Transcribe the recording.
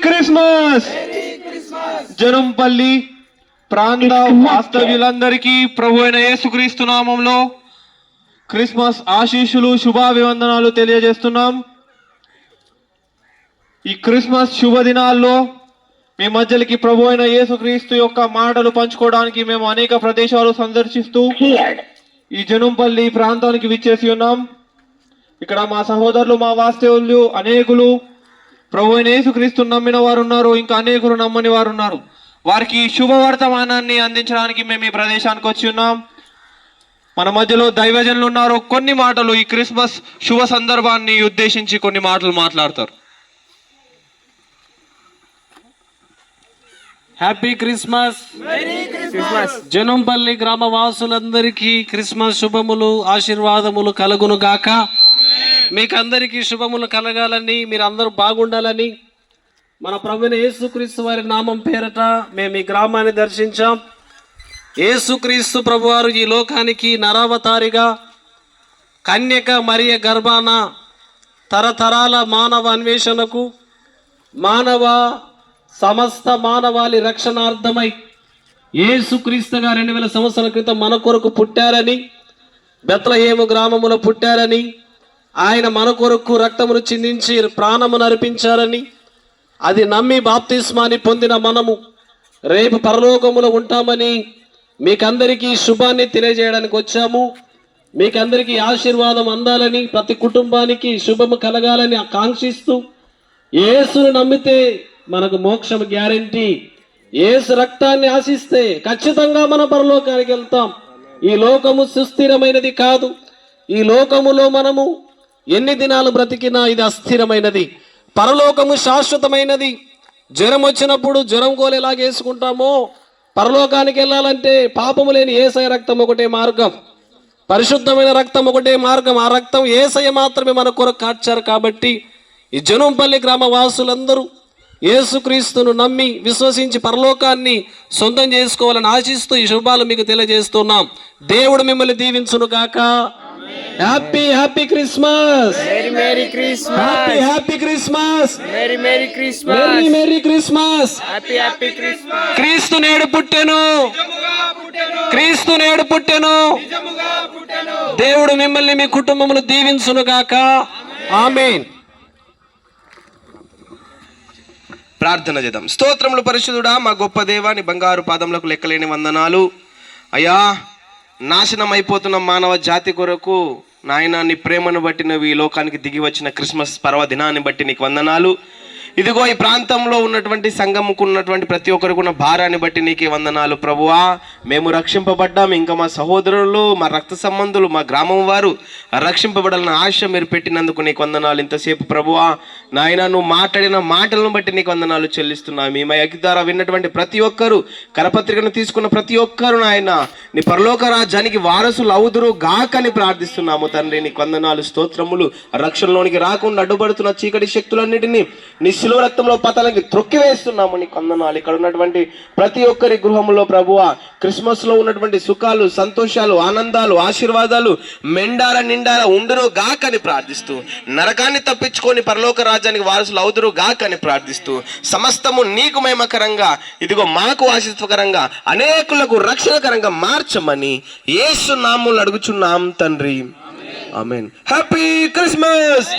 Christmas. Janampalli ప్రాంత వాస్తవ్యులందరికీ ప్రభు అయిన యేసుక్రీస్తు నామంలో క్రిస్మస్ ఆశీస్సులు శుభాభివందనాలు తెలియజేస్తున్నాం. ఈ క్రిస్మస్ శుభదినాల్లో మీ మధ్యలోకి ప్రభు అయిన యేసుక్రీస్తు యొక్క మాటలు పంచుకోవడానికి మేము అనేక ప్రదేశాలు సందర్శిస్తూ ఈ జనంపల్లి ప్రాంతానికి విచ్చేసి ఉన్నాం. ఇక్కడ మా సహోదరులు, మా వాస్తవ్యులు అనేకులు ప్రభు అయిన యేసుక్రీస్తును నమ్మిన వారు ఉన్నారు, ఇంకా అనేకులు నమ్మని వారు ఉన్నారు. వారికి శుభవర్తమానాన్ని అందించడానికి మేము ఈ ప్రదేశానికి వచ్చి ఉన్నాం. మన మధ్యలో దైవజనులు ఉన్నారు. కొన్ని మాటలు ఈ క్రిస్మస్ శుభ సందర్భాన్ని ఉద్దేశించి కొన్ని మాటలు మాట్లాడతారు. Happy Christmas. జనంపల్లి గ్రామ వాసులందరికీ క్రిస్మస్ శుభములు ఆశీర్వాదములు కలుగును గాక. మీకందరికీ శుభములు కలగాలని, మీరందరూ బాగుండాలని మన ప్రభువైన యేసుక్రీస్తు వారి నామం పేరట మేము ఈ గ్రామాన్ని దర్శించాం. యేసుక్రీస్తు ప్రభువారు ఈ లోకానికి నరావతారిగా కన్యక మరియ గర్భాన తరతరాల మానవ అన్వేషణకు సమస్త మానవాళి రక్షణార్థమై యేసుక్రీస్తుగా 2000 సంవత్సరాల క్రితం మన కొరకు పుట్టారని, బెత్లెహేము గ్రామములో పుట్టారని, ఆయన మన కొరకు రక్తమును చిందించి ప్రాణమును అర్పించారని, అది నమ్మి బాప్తిస్మాని పొందిన మనము రేపు పరలోకములో ఉంటామని మీకందరికీ శుభాన్ని తెలియజేయడానికి వచ్చాము. మీకందరికీ ఆశీర్వాదం అందాలని, ప్రతి కుటుంబానికి శుభము కలగాలని ఆకాంక్షిస్తూ, యేసును నమ్మితే మనకు మోక్షం గ్యారెంటీ. యేసు రక్తాన్ని ఆశిస్తే ఖచ్చితంగా మనం పరలోకానికి వెళ్తాం. ఈ లోకము సుస్థిరమైనది కాదు. ఈ లోకములో మనము ఎన్ని దినాలు బ్రతికినా ఇది అస్థిరమైనది. పరలోకము శాశ్వతమైనది. జ్వరం వచ్చినప్పుడు జ్వరం కోలు ఎలాగ వేసుకుంటామో, పరలోకానికి వెళ్ళాలంటే పాపము లేని యేసయ్య రక్తం ఒకటే మార్గం, పరిశుద్ధమైన రక్తం ఒకటే మార్గం. ఆ రక్తం యేసయ్య మాత్రమే మన కొరకు కార్చారు. కాబట్టి ఈ జనంపల్లి గ్రామ వాసులందరూ యేసుక్రీస్తును నమ్మి విశ్వసించి పరలోకాన్ని సొంతం చేసుకోవాలని ఆశిస్తూ ఈ శుభాలు మీకు తెలియజేస్తున్నాం. దేవుడు మిమ్మల్ని దీవించును గాక. Happy happy Christmas. Merry Christmas. Happy happy Christmas. Merry Christmas. Merry Christmas. Happy Christmas. క్రీస్తు నేడు పుట్టెను. క్రీస్తు నేడు పుట్టెను. దేవుడు మిమ్మల్ని మీ కుటుంబములు దీవించును గాక. ఆమేన్. ప్రార్థన చేద్దాం. స్తోత్రములు పరిశుద్ధుడా, మా గొప్ప దేవా, నీ బంగారు పాదములకు లెక్కలేని వందనాలు అయ్యా. నాశనం అయిపోతున్న మానవ జాతి కొరకు నాయన నీ ప్రేమను బట్టి నువ్వు ఈ లోకానికి దిగి వచ్చిన క్రిస్మస్ పర్వదినాన్ని బట్టి నీకు వందనాలు. ఇదిగో ఈ ప్రాంతంలో ఉన్నటువంటి సంఘముకు ఉన్నటువంటి ప్రతి ఒక్కరికి ఉన్న భారాన్ని బట్టి నీకే వందనాలు ప్రభువా. మేము రక్షింపబడ్డాము, ఇంకా మా సహోదరులు, మా రక్త సంబంధులు, మా గ్రామం వారు రక్షింపబడాలన్న ఆశ మీరు పెట్టినందుకు నీకు వందనాలు. ఇంతసేపు ప్రభువా నాయన నువ్వు మాట్లాడిన మాటలను బట్టి నీకు వందనాలు చెల్లిస్తున్నాము. మీ మైక్ ద్వారా విన్నటువంటి ప్రతి ఒక్కరు, కరపత్రికను తీసుకున్న ప్రతి ఒక్కరు నాయన నీ పరలోక రాజ్యానికి వారసులు అవుదురు గాకని ప్రార్థిస్తున్నాము తండ్రి. నీకు వందనాలు, స్తోత్రములు. రక్షణలోనికి రాకుండా అడ్డుపడుతున్న చీకటి శక్తులన్నిటినీ నీ శిలువ రక్తంలో పతలకి త్రొక్కివేస్తున్నాము. నీకు వందనాలు. ఇక్కడ ఉన్నటువంటి ప్రతి ఒక్కరి గృహంలో ప్రభువా క్రిస్మస్ లో ఉన్నటువంటి సుఖాలు, సంతోషాలు, ఆనందాలు, ఆశీర్వాదాలు మెండార నిండార ఉండును గాకని ప్రార్థిస్తూ, నరకాన్ని తప్పించుకొని పరలోక రాజ్యానికి వారసులు అవుదురు గాకని ప్రార్థిస్తూ, సమస్తము నీకు మహిమకరంగా, ఇదిగో మాకు ఆశీర్వకరంగా, అనేకులకు రక్షణకరంగా మార్చమని యేసు నామములో అడుగుచున్నాం తండ్రి. ఆమేన్. Happy Christmas.